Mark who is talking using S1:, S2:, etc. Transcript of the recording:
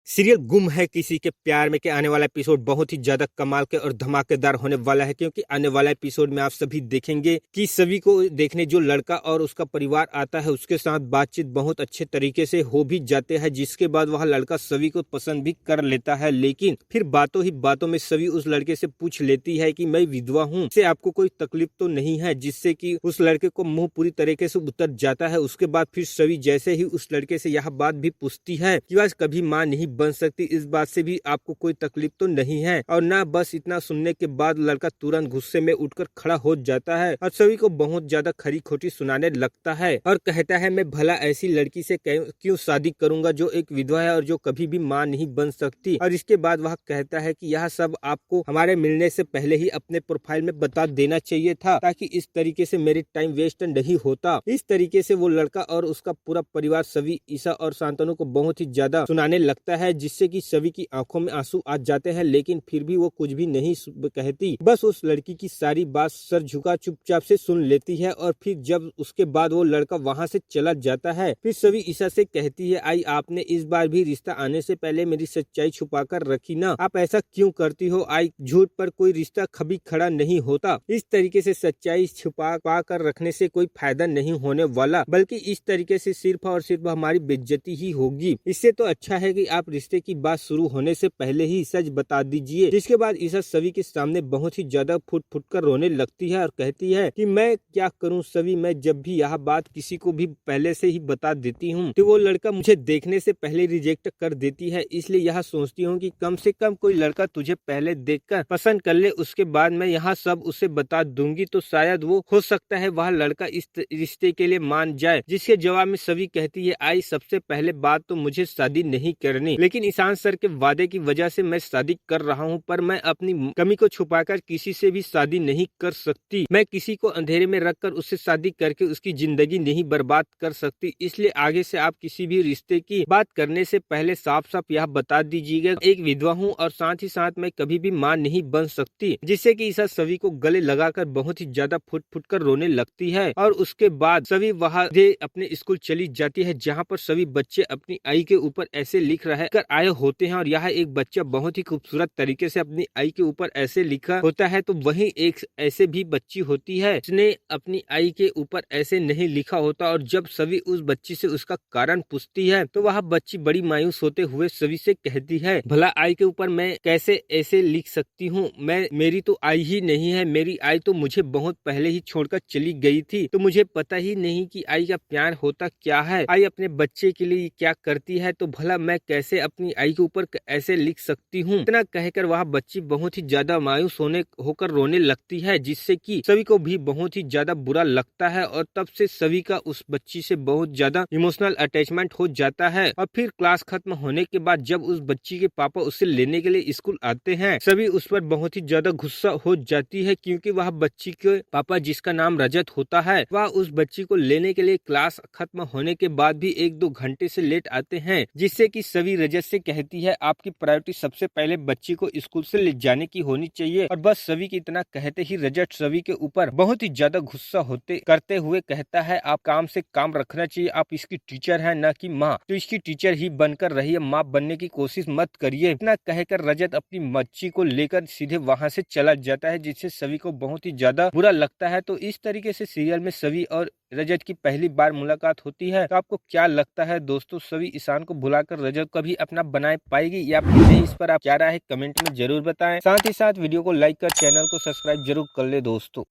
S1: Serial गुम है किसी के प्यार में के आने वाला एपिसोड बहुत ही ज्यादा कमाल के और धमाकेदार होने वाला है, क्योंकि आने वाला एपिसोड में आप सभी देखेंगे कि सभी को देखने जो लड़का और उसका परिवार आता है उसके साथ बातचीत बहुत अच्छे तरीके से हो भी जाते हैं, जिसके बाद वह लड़का सभी को पसंद भी कर लेता है। लेकिन फिर बातों ही बातों में सभी उस लड़के से पूछ लेती है कि मैं विधवा हूँ, इससे आपको कोई तकलीफ तो नहीं है, जिससे कि उस लड़के को मुंह पूरी तरीके से उतर जाता है। उसके बाद फिर सभी जैसे ही उस लड़के से यह बात भी पूछती है कि वह कभी मां नहीं बन सकती, इस बात से भी आपको कोई तकलीफ तो नहीं है। और ना बस इतना सुनने के बाद लड़का तुरंत गुस्से में उठकर खड़ा हो जाता है और सभी को बहुत ज्यादा खरी खोटी सुनाने लगता है और कहता है मैं भला ऐसी लड़की से क्यों शादी करूंगा जो एक विधवा है और जो कभी भी मां नहीं बन सकती। और इसके बाद वह कहता है कि यह सब आपको हमारे मिलने से पहले ही अपने प्रोफाइल में बता देना चाहिए था, ताकि इस तरीके से मेरी टाइम वेस्ट नहीं होता। इस तरीके से वो लड़का और उसका पूरा परिवार सभी ईशा और शांतनु को बहुत ही ज्यादा सुनाने लगता है, जिससे कि सभी की आंखों में आंसू आ जाते हैं। लेकिन फिर भी वो कुछ भी नहीं कहती, बस उस लड़की की सारी बात सर झुका चुपचाप से सुन लेती है। और फिर जब उसके बाद वो लड़का वहां से चला जाता है, फिर सभी ईशा से कहती है आई आपने इस बार भी रिश्ता आने से पहले मेरी सच्चाई छुपा कर रखी ना, आप ऐसा क्यों करती हो आई, झूठ पर कोई रिश्ता कभी खड़ा नहीं होता। इस तरीके से सच्चाई छुपा कर रखने से कोई फायदा नहीं होने वाला, बल्कि इस तरीके से सिर्फ और सिर्फ हमारी बेइज्जती ही होगी। इससे तो अच्छा है कि आप रिश्ते की बात शुरू होने से पहले ही सच बता दीजिए। जिसके बाद ईशा सभी के सामने बहुत ही ज्यादा फुट फुट कर रोने लगती है और कहती है कि मैं क्या करूं सभी, मैं जब भी यह बात किसी को भी पहले से ही बता देती हूं तो वो लड़का मुझे देखने से पहले रिजेक्ट कर देती है, इसलिए यह सोचती हूँ कि कम से कम कोई लड़का तुझे पहले देखकर पसंद कर ले, उसके बाद मैं यहाँ सब उसे बता दूंगी तो शायद वो हो सकता है वह लड़का इस रिश्ते के लिए मान जाए। जिसके जवाब में सभी कहती है आई सबसे पहले बात तो मुझे शादी नहीं करनी, लेकिन ईशान सर के वादे की वजह से मैं शादी कर रहा हूँ, पर मैं अपनी कमी को छुपाकर किसी से भी शादी नहीं कर सकती। मैं किसी को अंधेरे में रखकर उससे शादी करके उसकी जिंदगी नहीं बर्बाद कर सकती, इसलिए आगे से आप किसी भी रिश्ते की बात करने से पहले साफ साफ यह बता दीजिएगा एक विधवा हूँ और साथ ही साथ मैं कभी भी मां नहीं बन सकती। जिससे कि ईशा सभी को गले लगाकर बहुत ही ज्यादा फुट फुट कर रोने लगती है। और उसके बाद सभी वहाँ अपने स्कूल चली जाती है, जहाँ पर सभी बच्चे अपनी आई के ऊपर ऐसे लिख रहे कर आए होते हैं। और यह एक बच्चा बहुत ही खूबसूरत तरीके से अपनी आई के ऊपर ऐसे लिखा होता है, तो वहीं एक ऐसे भी बच्ची होती है जिसने अपनी आई के ऊपर ऐसे नहीं लिखा होता। और जब सभी उस बच्ची से उसका कारण पूछती है तो वह बच्ची बड़ी मायूस होते हुए सभी से कहती है भला आई के ऊपर मैं कैसे ऐसे लिख सकती हूँ, मैं मेरी तो आई ही नहीं है, मेरी आई तो मुझे बहुत पहले ही छोड़कर चली गई थी, तो मुझे पता ही नहीं कि आई का प्यार होता क्या है, आई अपने बच्चे के लिए क्या करती है, तो भला मैं कैसे अपनी आई के ऊपर ऐसे लिख सकती हूँ। इतना कहकर वह बच्ची बहुत ही ज्यादा मायूस होकर रोने लगती है, जिससे कि सभी को भी बहुत ही ज्यादा बुरा लगता है। और तब से सभी का उस बच्ची से बहुत ज्यादा इमोशनल अटैचमेंट हो जाता है। और फिर क्लास खत्म होने के बाद जब उस बच्ची के पापा उसे लेने के लिए स्कूल आते हैं, सभी उस पर बहुत ही ज्यादा गुस्सा हो जाती है, क्योंकि वह बच्ची के पापा जिसका नाम रजत होता है वह उस बच्ची को लेने के लिए क्लास खत्म होने के बाद भी 1-2 घंटे से लेट आते हैं। जिससे कि सभी रजत से कहती है आपकी प्रायोरिटी सबसे पहले बच्ची को स्कूल से ले जाने की होनी चाहिए। और बस सभी की इतना कहते ही रजत सभी के ऊपर बहुत ही ज्यादा गुस्सा करते हुए कहता है आप काम से काम रखना चाहिए, आप इसकी टीचर है न कि माँ, तो इसकी टीचर ही बनकर रहिए, माँ बनने की कोशिश मत करिए। इतना कहकर रजत अपनी बच्ची को लेकर सीधे वहाँ से चला जाता है, जिससे सभी को बहुत ही ज्यादा बुरा लगता है। तो इस तरीके से सीरियल में सभी और रजत की पहली बार मुलाकात होती है। तो आपको क्या लगता है दोस्तों, सभी ईशान को भुलाकर रजत कभी अपना बना पाएगी या फिर नहीं, इस पर आप क्या राय है कमेंट में जरूर बताएं। साथ ही साथ वीडियो को लाइक कर चैनल को सब्सक्राइब जरूर कर ले दोस्तों।